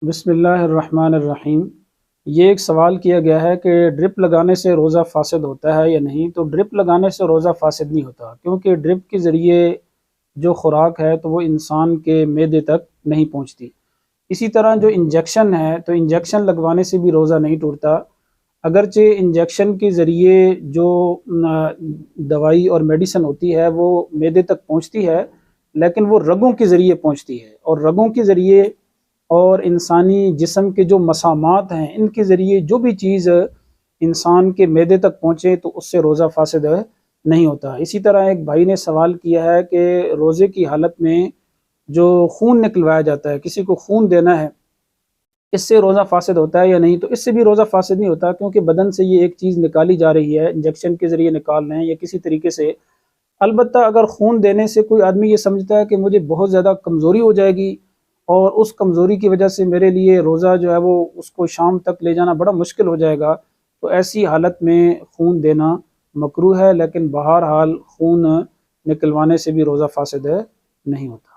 بسم اللہ الرحمن الرحیم۔ یہ ایک سوال کیا گیا ہے کہ ڈرپ لگانے سے روزہ فاسد ہوتا ہے یا نہیں؟ تو ڈرپ لگانے سے روزہ فاسد نہیں ہوتا، کیونکہ ڈرپ کے ذریعے جو خوراک ہے تو وہ انسان کے معدے تک نہیں پہنچتی۔ اسی طرح جو انجیکشن ہے تو انجیکشن لگوانے سے بھی روزہ نہیں ٹوٹتا، اگرچہ انجیکشن کے ذریعے جو دوائی اور میڈیسن ہوتی ہے وہ معدے تک پہنچتی ہے، لیکن وہ رگوں کے ذریعے پہنچتی ہے، اور رگوں کے ذریعے اور انسانی جسم کے جو مسامات ہیں ان کے ذریعے جو بھی چیز انسان کے معدے تک پہنچے تو اس سے روزہ فاسد نہیں ہوتا۔ اسی طرح ایک بھائی نے سوال کیا ہے کہ روزے کی حالت میں جو خون نکلوایا جاتا ہے، کسی کو خون دینا ہے، اس سے روزہ فاسد ہوتا ہے یا نہیں؟ تو اس سے بھی روزہ فاسد نہیں ہوتا، کیونکہ بدن سے یہ ایک چیز نکالی جا رہی ہے، انجیکشن کے ذریعے نکال رہے ہیں یا کسی طریقے سے۔ البتہ اگر خون دینے سے کوئی آدمی یہ سمجھتا ہے کہ مجھے بہت زیادہ کمزوری ہو جائے گی اور اس کمزوری کی وجہ سے میرے لیے روزہ جو ہے وہ اس کو شام تک لے جانا بڑا مشکل ہو جائے گا، تو ایسی حالت میں خون دینا مکروہ ہے، لیکن بہرحال خون نکلوانے سے بھی روزہ فاسد نہیں ہوتا۔